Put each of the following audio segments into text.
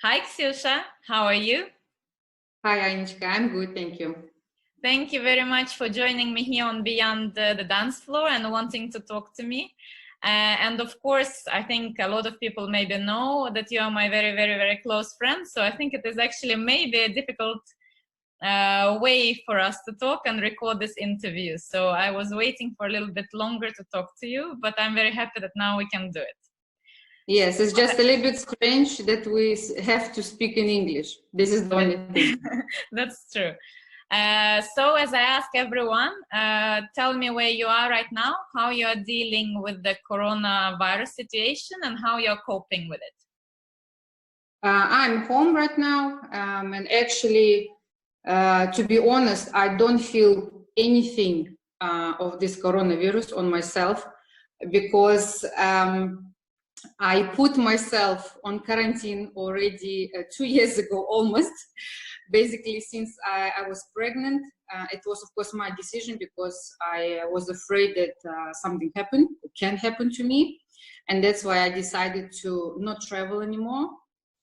Hi, Ksenia. How are you? Hi, Anichka. I'm good, thank you. Thank you very much for joining me here on Beyond the Dance Floor and wanting to talk to me. And of course, I think a lot of people maybe know that you are my very, very, very close friend. So I think it is actually maybe a difficult way for us to talk and record this interview. So I was waiting for a little bit longer to talk to you, but I'm very happy that now we can do it. Yes, it's just a little bit strange that we have to speak in English. This is the only thing. That's true. So as I ask everyone, tell me where you are right now, how you are dealing with the coronavirus situation and how you're coping with it. I'm home right now, and actually, to be honest, I don't feel anything of this coronavirus on myself because I put myself on quarantine already 2 years ago, almost. Basically, since I was pregnant, it was, of course, my decision because I was afraid that something can happen to me. And that's why I decided to not travel anymore.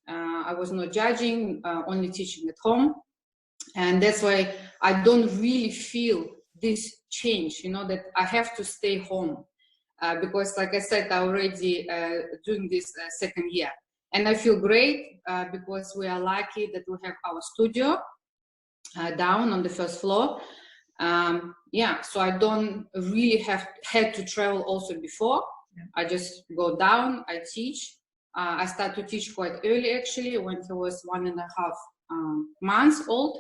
I was not judging, only teaching at home. And that's why I don't really feel this change, that I have to stay home. Because, like I said, I already doing this second year. And I feel great because we are lucky that we have our studio down on the first floor. Yeah, so I don't really had to travel also before. Yeah. I just go down, I teach. I start to teach quite early, actually, when he was 1.5 months old.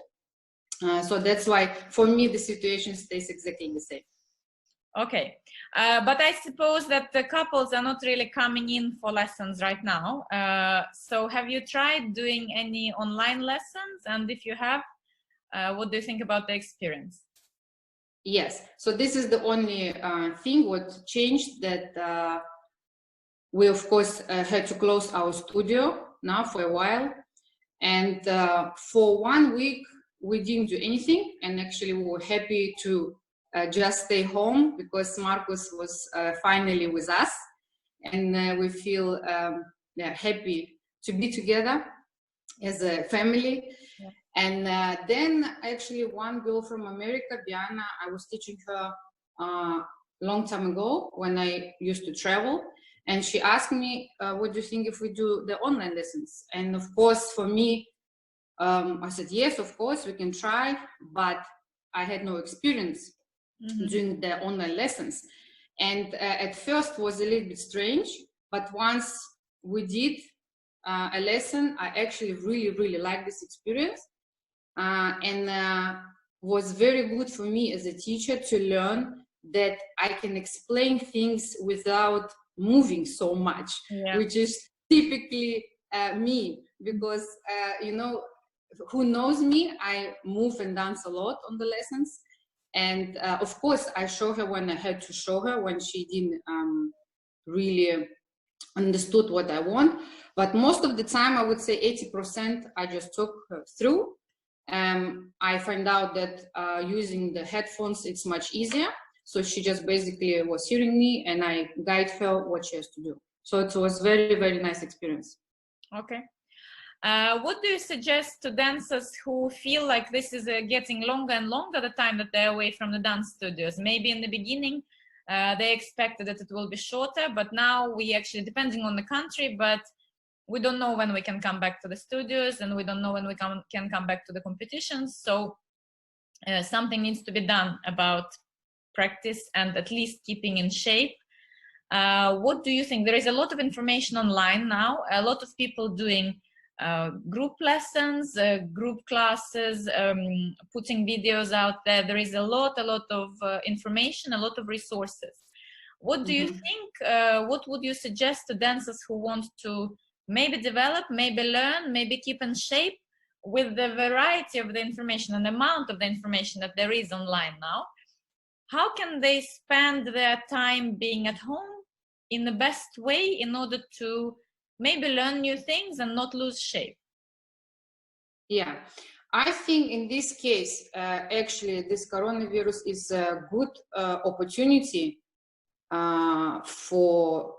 So that's why, for me, the situation stays exactly the same. Okay, but I suppose that the couples are not really coming in for lessons right now. So have you tried doing any online lessons? And if you have, what do you think about the experience? Yes, so this is the only thing what changed, that we, of course, had to close our studio now for a while. And for 1 week, we didn't do anything. And actually, we were happy to just stay home because Marcus was finally with us. And we feel happy to be together as a family. Yeah. And then actually one girl from America, Biana, I was teaching her long time ago when I used to travel. And she asked me, what do you think if we do the online lessons? And of course, for me, I said, yes, of course, we can try. But I had no experience doing the online lessons. And at first was a little bit strange. But once we did a lesson, I actually really, really liked this experience. And was very good for me as a teacher to learn that I can explain things without moving so much, yeah. Which is typically me, because who knows me, I move and dance a lot on the lessons. And of course, I show her when I had to show her, when she didn't really understood what I want. But most of the time, I would say 80%, I just took her through. I find out that using the headphones, it's much easier. So she just basically was hearing me and I guide her what she has to do. So it was very, very nice experience. Okay. What do you suggest to dancers who feel like this is getting longer and longer, the time that they're away from the dance studios? Maybe in the beginning, they expected that it will be shorter, but now we actually, depending on the country, but we don't know when we can come back to the studios and we don't know when we can come back to the competitions. So something needs to be done about practice and at least keeping in shape. What do you think? There is a lot of information online now, a lot of people doing group lessons, group classes, putting videos out there. There is a lot of information, a lot of resources. What do you think, what would you suggest to dancers who want to maybe develop, maybe learn, maybe keep in shape with the variety of the information and the amount of the information that there is online now? How can they spend their time being at home in the best way in order to maybe learn new things and not lose shape? Yeah, I think in this case, actually, this coronavirus is a good opportunity for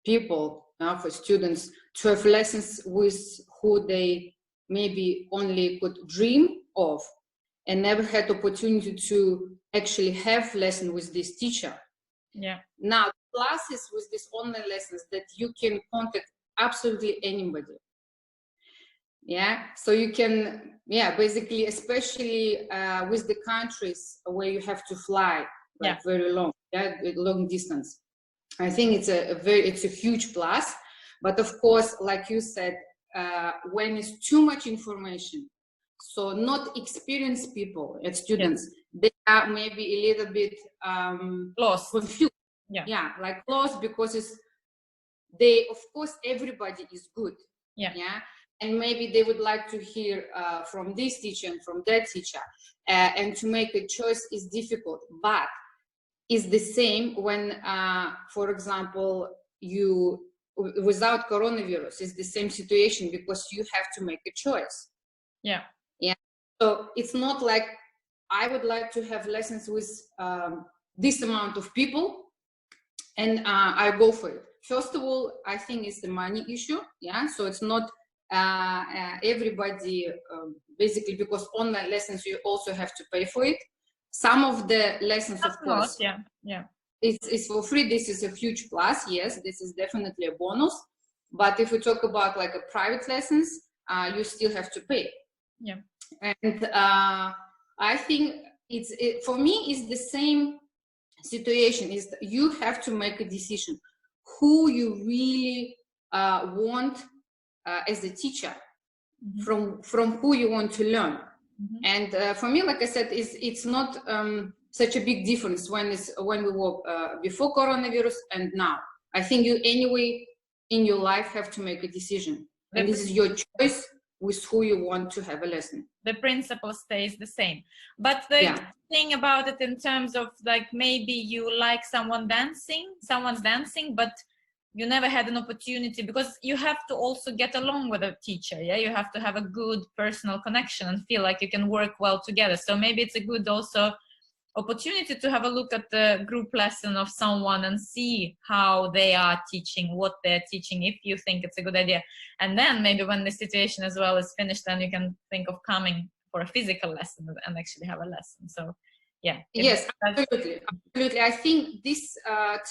people, for students, to have lessons with who they maybe only could dream of and never had opportunity to actually have lesson with this teacher. Yeah. Now, classes with these online lessons that you can contact absolutely anybody. Yeah, so you can, yeah, basically, especially with the countries where you have to fly like very long, long distance. I think it's it's a huge plus. But of course, like you said, when it's too much information, so not experienced people and students, they are maybe a little bit lost, confused. Yeah, like lost, because they, of course, everybody is good. Yeah. And maybe they would like to hear from this teacher and from that teacher, and to make a choice is difficult. But it's the same when, for example, you without coronavirus, it's the same situation, because you have to make a choice. Yeah. So it's not like I would like to have lessons with this amount of people, and I go for it. First of all, I think it's the money issue. Yeah, so it's not everybody, basically, because online lessons you also have to pay for it. Some of the lessons, of course, it's for free. This is a huge plus. Yes, this is definitely a bonus. But if we talk about like a private lessons, you still have to pay. Yeah. And I think for me, it's the same situation. Is you have to make a decision who you really want as a teacher, from who you want to learn. And for me, like I said, it's not such a big difference when we were before coronavirus and now. I think you anyway in your life have to make a decision, and this is your choice with who you want to have a lesson. The principle stays the same, but the thing about it in terms of like maybe you like someone's dancing, but you never had an opportunity, because you have to also get along with a teacher. Yeah, you have to have a good personal connection and feel like you can work well together. So maybe it's a good also opportunity to have a look at the group lesson of someone and see how they are teaching, what they're teaching, if you think it's a good idea. And then maybe when the situation as well is finished, then you can think of coming for a physical lesson and actually have a lesson. So yeah. Yes, absolutely. I think this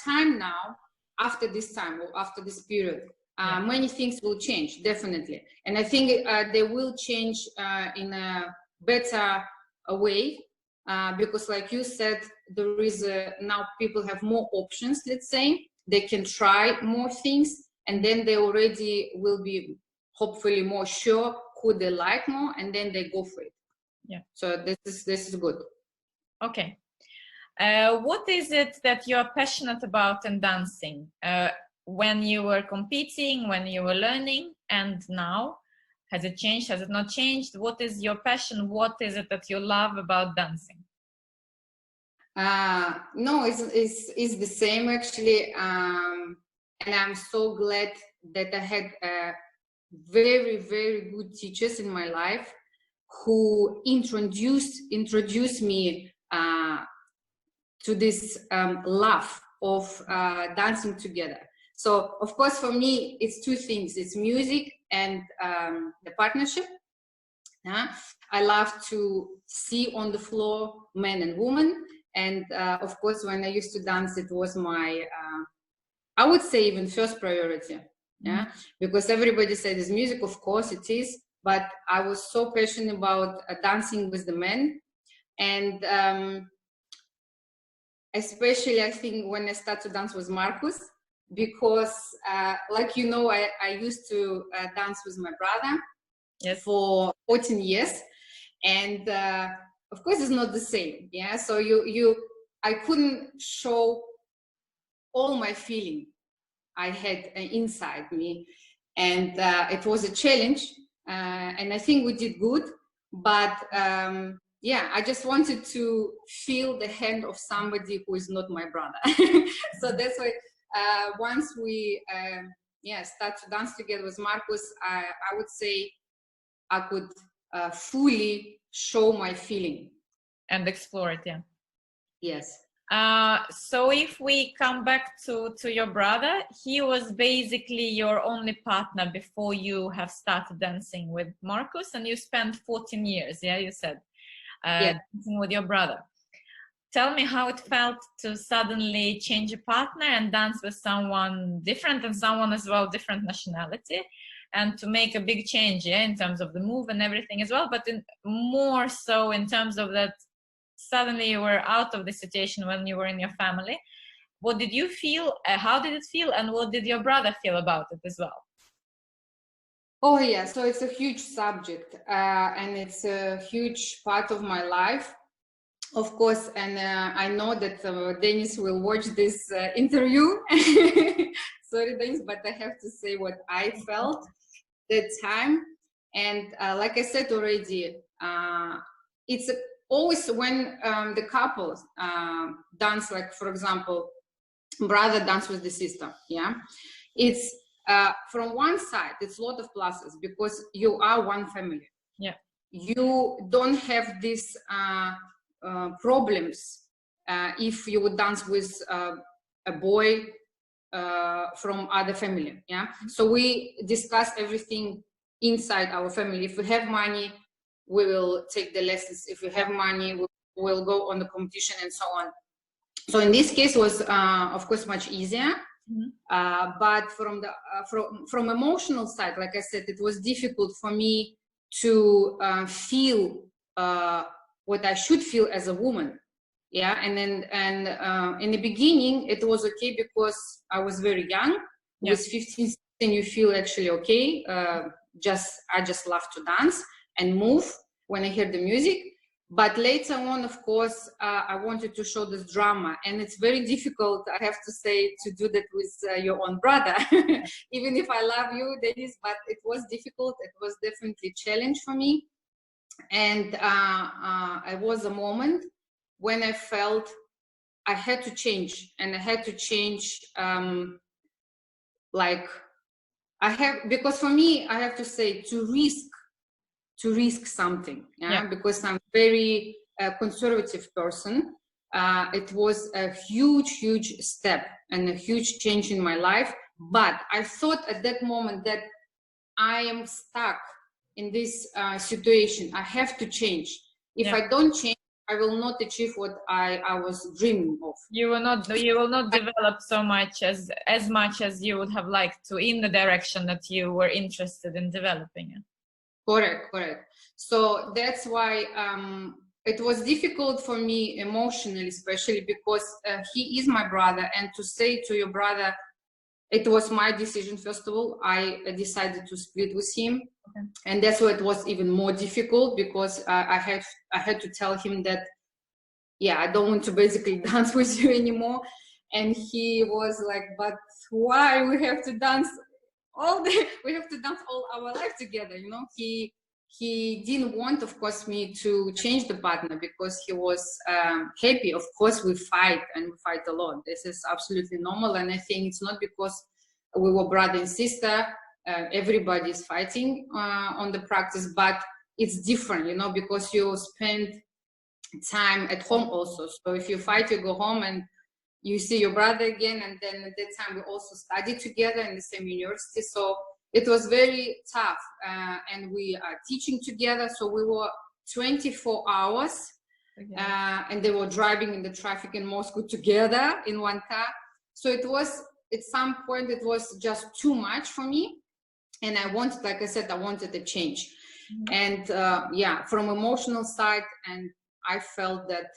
time now, after this time or after this period, many things will change, definitely. And I think they will change in a better way. Because like you said, there is now people have more options, let's say. They can try more things, and then they already will be hopefully more sure who they like more, and then they go for it. Yeah. So this is good. Okay. What is it that you're passionate about in dancing? When you were competing, when you were learning, and now? Has it changed? Has it not changed? What is your passion? What is it that you love about dancing? No, it's the same actually. And I'm so glad that I had very, very good teachers in my life who introduced me to this love of dancing together. So of course, for me, it's two things. It's music and the partnership. I love to see on the floor men and women. And of course, when I used to dance, it was my, I would say even first priority. Yeah, because everybody said it's music, of course it is, but I was so passionate about dancing with the men. And especially I think when I started to dance with Marcus, because like you know, I used to dance with my brother for 14 years, and of course it's not the same. Yeah, so I couldn't show all my feeling I had inside me, and it was a challenge, and I think we did good, but yeah, I just wanted to feel the hand of somebody who is not my brother. So that's why once we start to dance together with Marcus, I would say I could fully show my feeling and explore it. Yeah. Yes. So if we come back to your brother, he was basically your only partner before you have started dancing with Marcus, and you spent 14 years, yeah, you said, Yeah. dancing with your brother. Tell me how it felt to suddenly change a partner and dance with someone different, and someone as well different nationality, and to make a big change, yeah, in terms of the move and everything as well, but more so in terms of that suddenly you were out of the situation when you were in your family. What did you feel? How did it feel? And what did your brother feel about it as well? Oh yeah, so it's a huge subject, and it's a huge part of my life, of course. And I know that Dennis will watch this interview. Sorry, Dennis, but I have to say what I felt that time. And like I said already, it's always when the couples dance, like for example, brother dance with the sister, yeah, it's from one side it's a lot of pluses because you are one family. Yeah, you don't have these problems if you would dance with a boy from other family, yeah. So we discuss everything inside our family. If we have money, we will take the lessons. If we have money, we'll go on the competition and so on. So in this case was of course much easier. But from the from emotional side, like I said, it was difficult for me to feel what I should feel as a woman. Yeah, and then in the beginning it was okay because I was very young. Yeah. With 15, 16, you feel actually okay. I just love to dance and move when I hear the music. But later on, of course, I wanted to show this drama, and it's very difficult, I have to say, to do that with your own brother. Even if I love you, Dennis, but it was difficult. It was definitely a challenge for me. And it was a moment when I felt I had to change, and I had to change, because for me, I have to say, to risk something, yeah? Because I'm very conservative person. It was a huge step and a huge change in my life. But I thought at that moment that I am stuck in this situation. I have to change. If I don't change, I will not achieve what I was dreaming of. You will not develop so much as much as you would have liked to in the direction that you were interested in developing it. Correct. So that's why it was difficult for me emotionally, especially because he is my brother, and to say to your brother, it was my decision. First of all, I decided to split with him, and that's why it was even more difficult, because I had to tell him that, yeah, I don't want to basically dance with you anymore. And he was like, but why we have to dance we have to dance all our life together, you know. He didn't want, of course, me to change the partner, because he was happy. Of course, we fight, and we fight a lot. This is absolutely normal, and I think it's not because we were brother and sister. Everybody is fighting on the practice, but it's different, you know, because you spend time at home also. So if you fight, you go home and you see your brother again, and then at that time we also studied together in the same university. So it was very tough, and we are teaching together. So we were 24 hours, and they were driving in the traffic in Moscow together in one car. So it was, at some point, it was just too much for me. And I wanted, like I said, I wanted a change. And yeah, from emotional side, and I felt that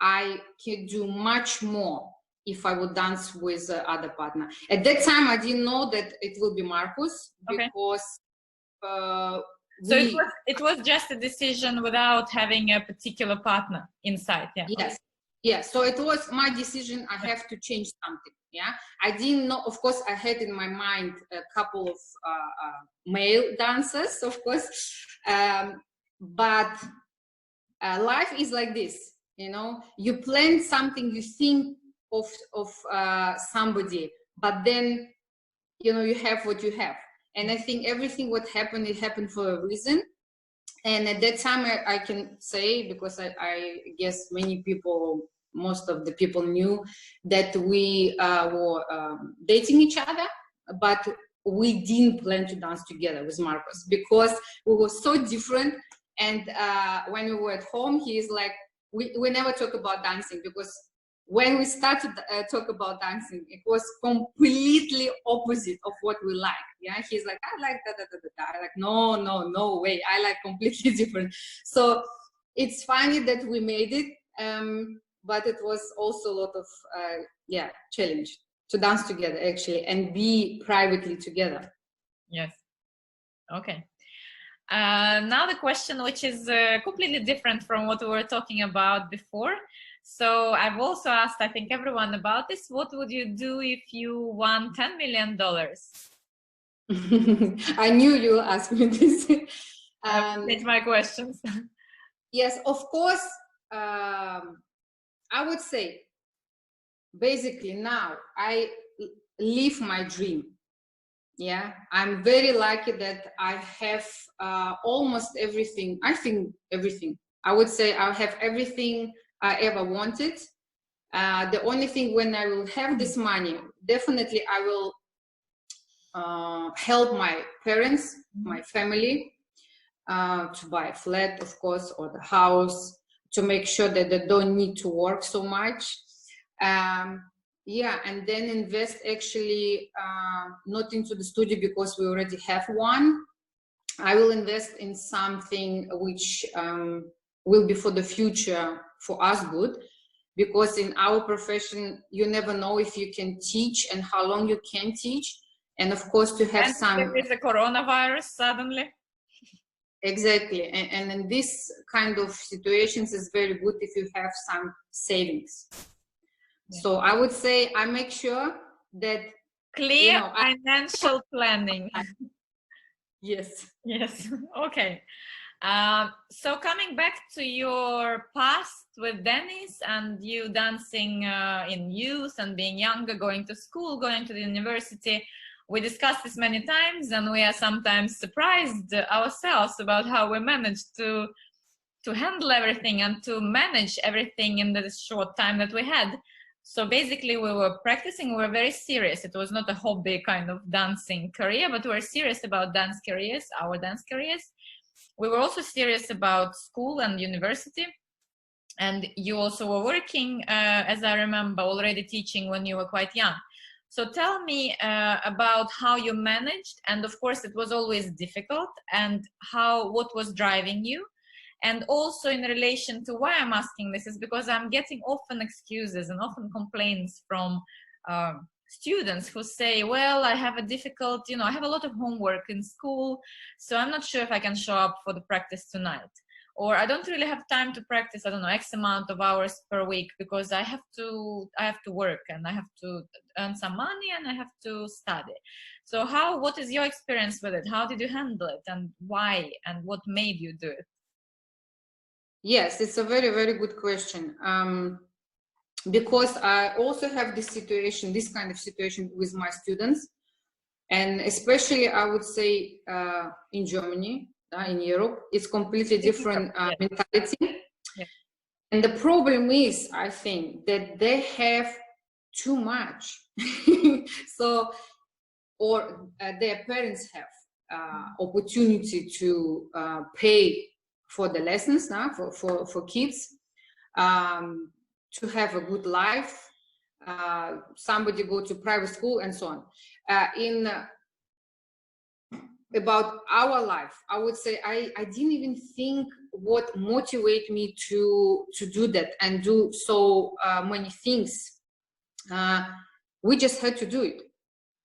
I could do much more if I would dance with other partner. At that time, I didn't know that it will be Marcus, because so it was just a decision without having a particular partner inside. Yes. So it was my decision. I have to change something. Yeah, I didn't know. Of course, I had in my mind a couple of male dancers, of course, but life is like this. You know, you plan something, you think of somebody, but then, you know, you have what you have. And I think everything what happened, it happened for a reason. And at that time, I can say, because I guess many people most of the people knew that we were dating each other, but we didn't plan to dance together with Marcos because we were so different. And when we were at home, he's like, we never talk about dancing, because when we started talk about dancing, it was completely opposite of what we like. Yeah, he's like, I like da da da da da. I like, no way, I like completely different. So it's funny that we made it, but it was also a lot of challenge to dance together actually and be privately together. Yes. Okay. Now the question, which is completely different from what we were talking about before. So I've also asked, I think, everyone about this. What would you do if you won $10 million? I knew you will ask me this. It's my questions. Yes, of course. I would say, basically now I live my dream. Yeah, I'm very lucky that I have almost everything. I think everything. I would say I have everything I ever wanted. The only thing, when I will have this money, definitely I will help my parents, my family, to buy a flat, of course, or the house, to make sure that they don't need to work so much. Yeah, and then invest actually not into the studio because we already have one. I will invest in something which will be for the future for us good, because in our profession you never know if you can teach and how long you can teach, and of course to have some. There is a coronavirus suddenly. Exactly, and in this kind of situations, it's very good if you have some savings. Yeah. So I would say I make sure that clear financial planning. Yes. Yes. Okay. So coming back to your past with Dennis and you dancing in youth and being younger, going to school, going to the university, we discussed this many times, and we are sometimes surprised ourselves about how we managed to handle everything and to manage everything in the short time that we had. So basically we were practicing, we were very serious. It was not a hobby kind of dancing career, but we were serious about dance careers, our dance careers. We were also serious about school and university. And you also were working, as I remember, already teaching when you were quite young. So tell me about how you managed, and of course it was always difficult, and what was driving you. And also in relation to why I'm asking this is because I'm getting often excuses and often complaints from students who say, well, I have a difficult, I have a lot of homework in school, so I'm not sure if I can show up for the practice tonight. Or I don't really have time to practice, I don't know, X amount of hours per week because I have to work and I have to earn some money and I have to study. So what is your experience with it? How did you handle it, and why, and what made you do it? Yes, it's a very, very good question. Because I also have this kind of situation with my students, and especially I would say in Germany, in Europe, it's completely different mentality. Yeah. And the problem is, I think, that they have too much. So, or their parents have opportunity to pay for the lessons now for kids, to have a good life. Somebody go to private school and so on. About our life, I would say I didn't even think what motivate me to do that and do so many things. We just had to do it.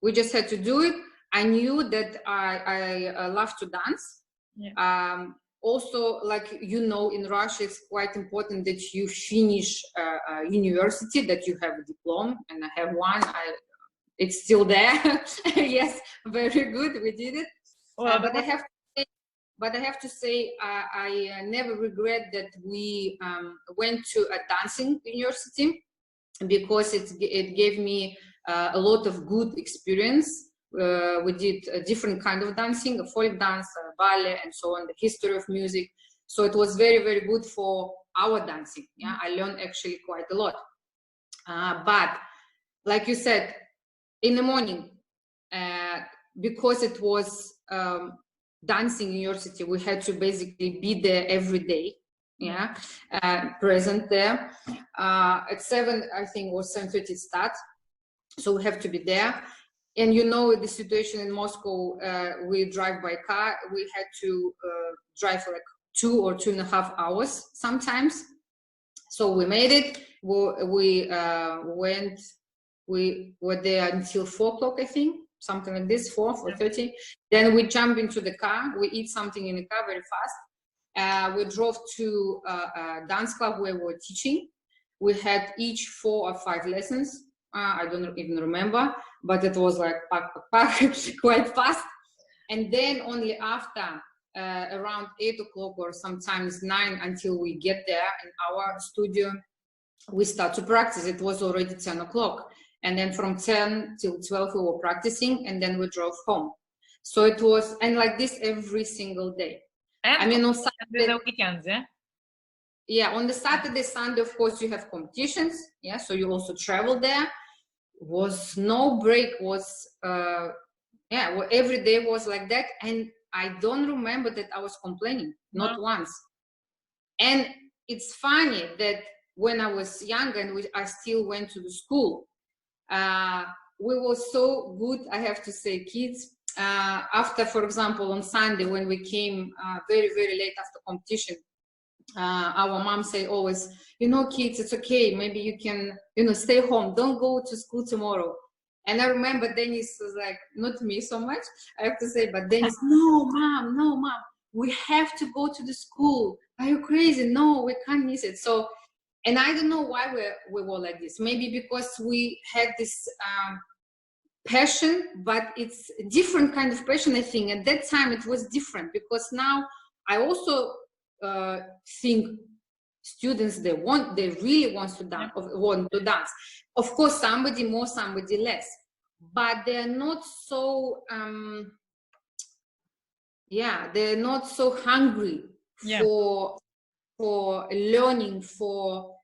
We just had to do it. I knew that I love to dance. Yeah. Also, like, in Russia, it's quite important that you finish university, that you have a diploma, and I have one. It's still there. Yes, very good. We did it. Well, but I have to say, I never regret that we went to a dancing university, because it gave me a lot of good experience. We did a different kind of dancing, a folk dance, ballet, and so on, the history of music. So it was very, very good for our dancing. Yeah, I learned actually quite a lot. But like you said, in the morning, because it was dancing university, we had to basically be there every day. Yeah, present there. At 7, I think, or 7:30 start. So we have to be there. And you know the situation in Moscow, we drive by car. We had to drive for like 2 or 2.5 hours sometimes. So we made it. We were there until 4 o'clock, I think, something like this, 4:30. Then we jump into the car. We eat something in the car very fast. We drove to a dance club where we were teaching. We had each 4 or 5 lessons. I don't even remember, but it was like quite fast. And then only after around 8 o'clock or sometimes 9 until we get there in our studio, we start to practice. It was already 10 o'clock. And then from 10 till 12, we were practicing, and then we drove home. So it was, and like this every single day. And I mean, on Saturday, the weekends, yeah? Yeah, on the Saturday, Sunday, of course, you have competitions. Yeah, so you also travel there. Was no break, was, yeah, well, every day was like that. And I don't remember that I was complaining, not once. And it's funny that when I was younger and I still went to the school, we were so good, I have to say, kids. After, for example, on Sunday, when we came very, very late after competition, our mom say always, you know, kids, it's okay. Maybe you can, you know, stay home. Don't go to school tomorrow. And I remember Dennis was like, not me so much, I have to say, but Dennis, no, mom, we have to go to the school. Are you crazy? No, we can't miss it. So, and I don't know why we were like this. Maybe because we had this passion, but it's a different kind of passion, I think. At that time, it was different, because now I also think students, they really want to dance. Of course, somebody more, somebody less, but they're not so they're not so hungry for learning, for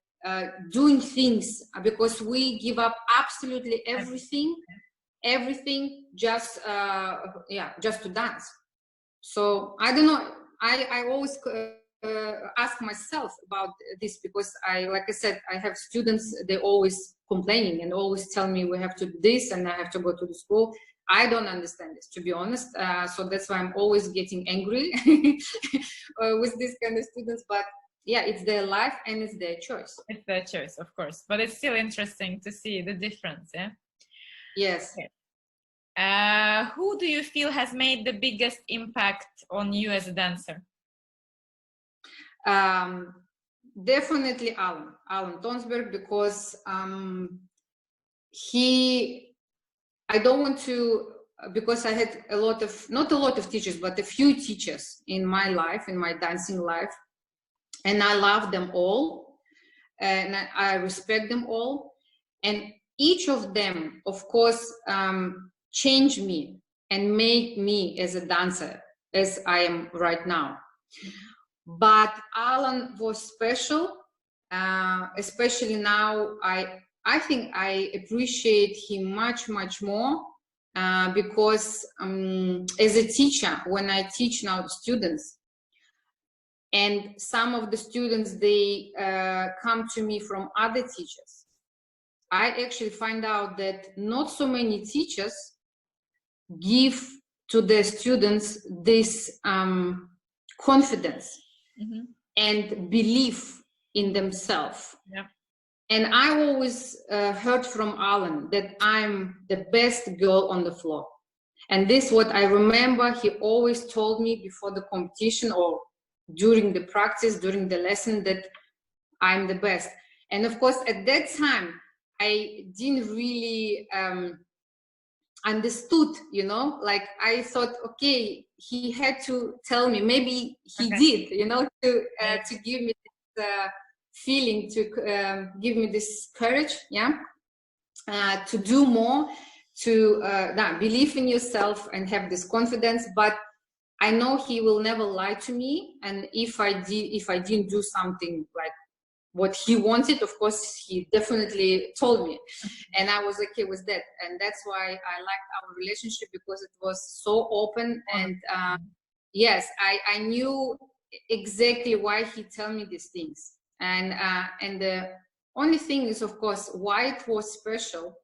doing things, because we give up absolutely everything just just to dance. So I don't know, I always ask myself about this, because like I said, I have students, they always complaining and always tell me we have to do this and I have to go to the school. I don't understand this, to be honest. So that's why I'm always getting angry with these kind of students. But yeah, it's their life and it's their choice. It's their choice, of course. But it's still interesting to see the difference, yeah? Yes. Okay. Who do you feel has made the biggest impact on you as a dancer? Definitely Alan Tonsberg, because I don't want to, because I had not a lot of teachers, but a few teachers in my life, in my dancing life, and I love them all, and I respect them all, and each of them, of course, changed me and made me as a dancer as I am right now. But Alan was special, especially now. I think I appreciate him much more, because as a teacher, when I teach now students, and some of the students, they come to me from other teachers, I actually find out that not so many teachers give to their students this confidence and belief in themselves. Yeah. And I always heard from Alan that I'm the best girl on the floor. And this is what I remember he always told me before the competition or during the practice, during the lesson, that I'm the best. And of course, at that time, I didn't really understood, you know, like I thought, okay, he had to tell me, maybe he did, you know, to give me this feeling, to give me this courage, to do more, to believe in yourself and have this confidence. But I know he will never lie to me, and if I didn't do something like what he wanted, of course, he definitely told me, and I was okay with that. And that's why I liked our relationship, because it was so open. And yes, I knew exactly why he tell me these things. And the only thing is, of course, why it was special,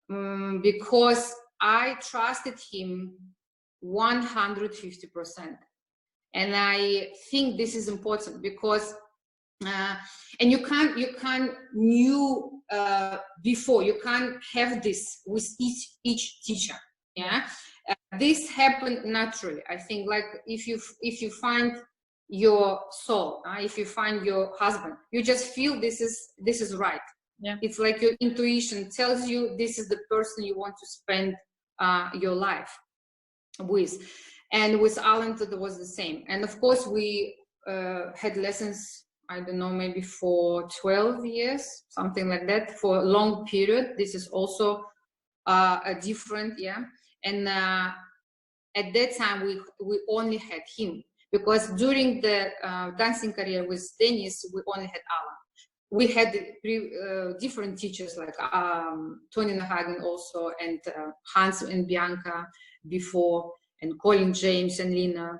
because I trusted him 150%. And I think this is important, because and you can't knew before, you can't have this with each teacher. Yeah, this happened naturally. I think, like if you find your soul, if you find your husband, you just feel this is right. Yeah, it's like your intuition tells you this is the person you want to spend your life with. And with Alan, it was the same. And of course, we had lessons, I don't know, maybe for 12 years, something like that, for a long period. This is also a different, yeah. And at that time, we only had him, because during the dancing career with Dennis, we only had Alan. We had different teachers, like Tony Nahagen also, and Hans and Bianca before, and Colin James and Lina.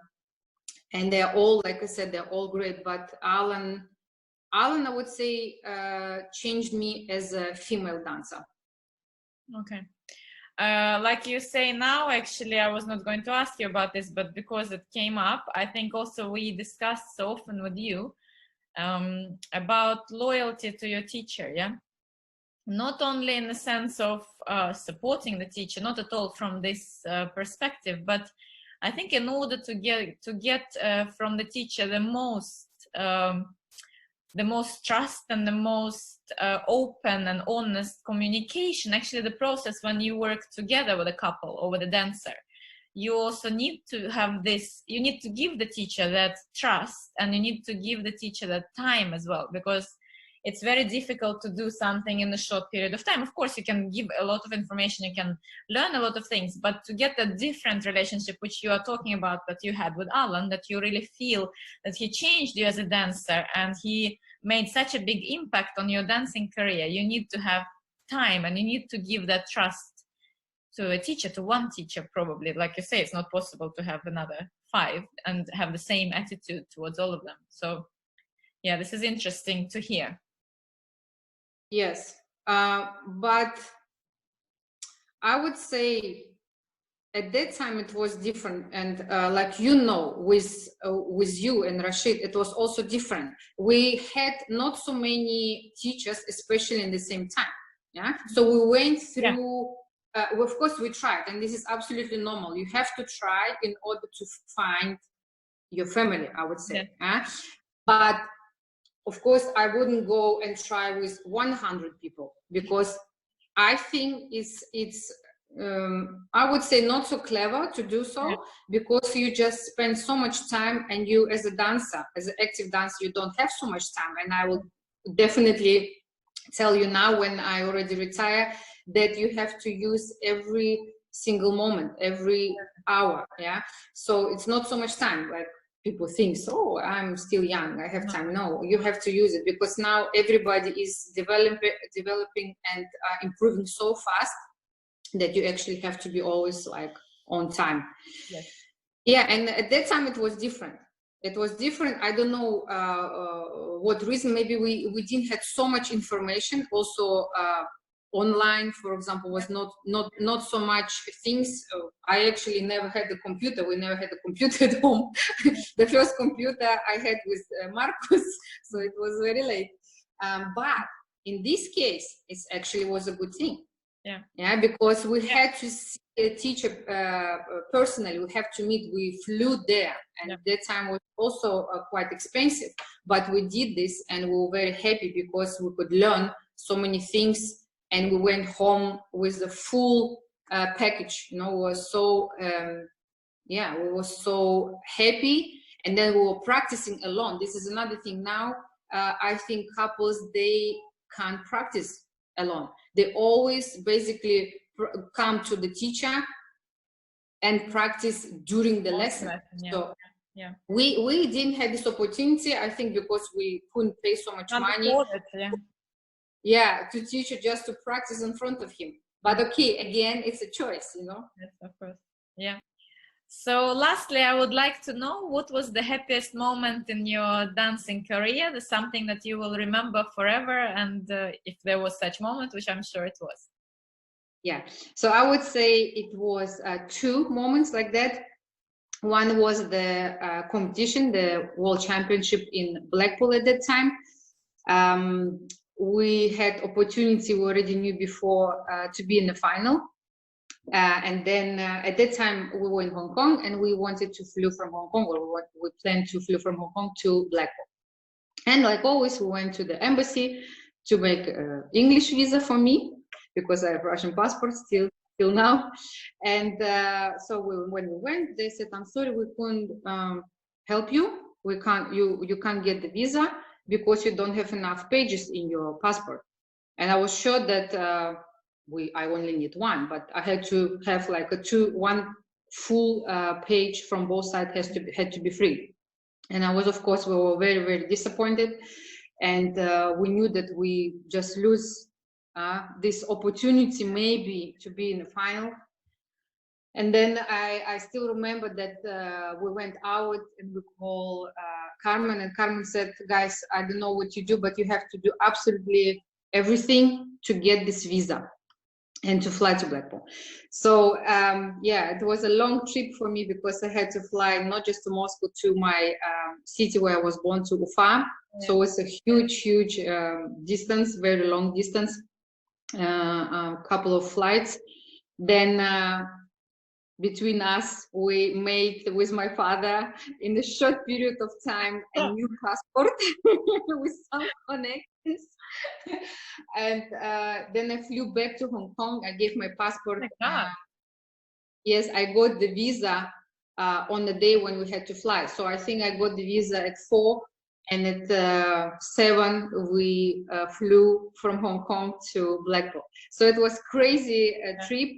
And they're all, like I said, they're all great. But Alan, I would say, changed me as a female dancer. Okay. Like you say now, actually, I was not going to ask you about this, but because it came up, I think also we discussed so often with you about loyalty to your teacher, yeah? Not only in the sense of supporting the teacher, not at all from this perspective, but I think in order to get from the teacher the most trust and the most open and honest communication, actually the process when you work together with a couple or with a dancer, you also need to have this, you need to give the teacher that trust, and you need to give the teacher that time as well, because it's very difficult to do something in a short period of time. Of course, you can give a lot of information, you can learn a lot of things, but to get a different relationship, which you are talking about, that you had with Alan, that you really feel that he changed you as a dancer and he made such a big impact on your dancing career, you need to have time, and you need to give that trust to a teacher, to one teacher probably. Like you say, it's not possible to have another 5 and have the same attitude towards all of them. So yeah, this is interesting to hear. Yes, but I would say at that time it was different. And like, with you and Rashid, it was also different. We had not so many teachers, especially in the same time. Yeah, so we went through, of course we tried, and this is absolutely normal. You have to try in order to find your family, I would say. But of course, I wouldn't go and try with 100 people, because I think it's I would say not so clever to do so, because you just spend so much time, and you, as a dancer, as an active dancer, you don't have so much time. And I will definitely tell you now, when I already retire, that you have to use every single moment, every hour. Yeah, so it's not so much time. Like, people think, so I'm still young, I have time. No, you have to use it, because now everybody is developing and improving so fast that you actually have to be always like on time. Yes. Yeah, and at that time it was different. It was different. I don't know what reason. Maybe we didn't have so much information. Also, online, for example, was not so much things. I actually never had a computer. We never had a computer at home. The first computer I had with Marcus, so it was very late. But in this case, it actually was a good thing. Yeah, because we had to see a teacher personally. We have to meet. We flew there, and that time was also quite expensive. But we did this, and we were very happy, because we could learn so many things. And we went home with the full package. You know, we were so we were so happy. And then we were practicing alone. This is another thing. Now I think couples, they can't practice alone. They always basically come to the teacher and practice during the lesson. So Yeah. We didn't have this opportunity, I think, because we couldn't pay so much money. Yeah. Yeah, to teacher, just to practice in front of him. But okay, again, it's a choice, you know. Yes, of course. Yeah. So lastly, I would like to know, what was the happiest moment in your dancing career? There's something that you will remember forever, and if there was such moment, which I'm sure it was. Yeah, so I would say it was two moments like that. One was the competition, the World Championship in Blackpool at that time. We had opportunity, we already knew before, to be in the final. And then at that time we were in Hong Kong, and we wanted to flew from Hong Kong, or we planned to flew from Hong Kong to Blackpool. And like always, we went to the embassy to make English visa for me, because I have Russian passport still now. And so when we went, they said, "I'm sorry, we couldn't help you. We can't. You can't get the visa because you don't have enough pages in your passport." And I was sure that I only need one, but I had to have like one full page from both sides had to be free. And I was, of course, we were very, very disappointed, and we knew that we just lose this opportunity maybe to be in the final. And then I still remember that we went out and we called Carmen, and Carmen said, "Guys, I don't know what you do, but you have to do absolutely everything to get this visa and to fly to Blackpool." So yeah, it was a long trip for me, because I had to fly not just to Moscow, to my city where I was born, to Ufa. Yeah. So it's a huge distance, very long distance, a couple of flights. Then between us, we made with my father, in a short period of time, a new passport with some connections. And then I flew back to Hong Kong. I gave my passport. Yes, I got the visa on the day when we had to fly. So I think I got the visa at 4, and at 7 we flew from Hong Kong to Blackpool. So it was crazy trip,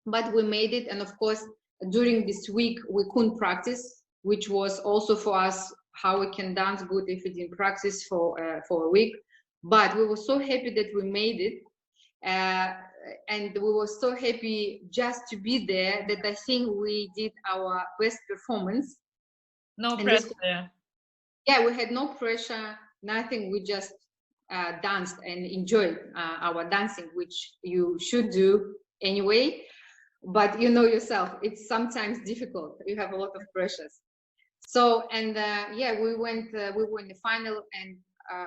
but we made it. And of course, during this week we couldn't practice, which was also for us how we can dance good if we didn't practice for a week. But we were so happy that we made it, and we were so happy just to be there, that I think we did our best performance. No pressure. Yeah, we had no pressure, nothing. We just danced and enjoyed our dancing, which you should do anyway. But you know yourself, it's sometimes difficult. You have a lot of pressures. So, and yeah, we were in the final, and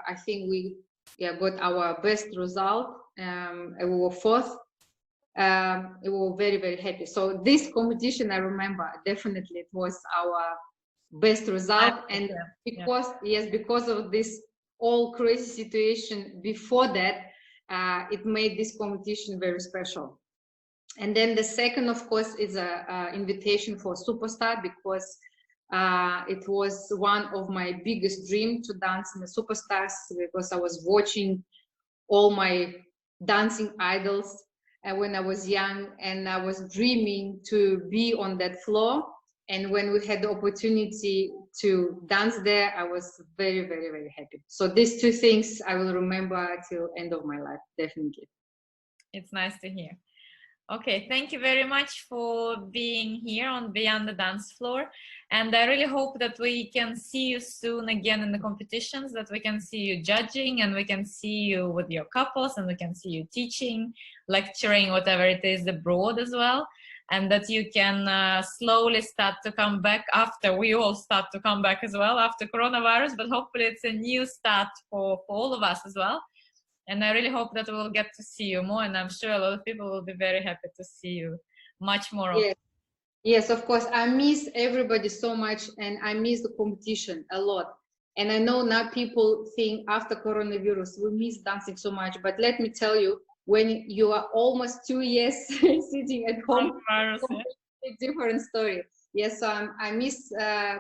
I think we got our best result. And we were 4th. We were very, very happy. So this competition, I remember definitely, it was our best result. And because of this all crazy situation before that, it made this competition very special. And then the second, of course, is a invitation for Superstar, because it was one of my biggest dreams to dance in the Superstars, because I was watching all my dancing idols when I was young, and I was dreaming to be on that floor. And when we had the opportunity to dance there, I was very, very, very happy. So these two things I will remember till end of my life, definitely. It's nice to hear. Okay, thank you very much for being here on Beyond the Dance Floor. And I really hope that we can see you soon again in the competitions, that we can see you judging, and we can see you with your couples, and we can see you teaching, lecturing, whatever it is abroad as well. And that you can slowly start to come back after we all start to come back as well after coronavirus. But hopefully it's a new start for all of us as well. And I really hope that we'll get to see you more, and I'm sure a lot of people will be very happy to see you much more. Yes, yes, of course. I miss everybody so much, and I miss the competition a lot. And I know now people think after coronavirus, we miss dancing so much. But let me tell you, when you are almost 2 years sitting at home, it's a different story. Yes, so I miss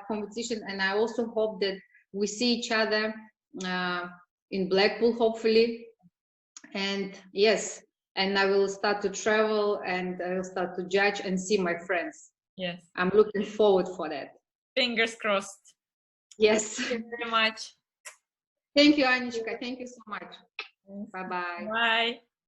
competition, and I also hope that we see each other in Blackpool, hopefully. And yes, and I will start to travel, and I will start to judge and see my friends. Yes, I'm looking forward for that. Fingers crossed. Yes. Thank you very much. Thank you, Anichka. Thank you so much. Bye-bye. Bye.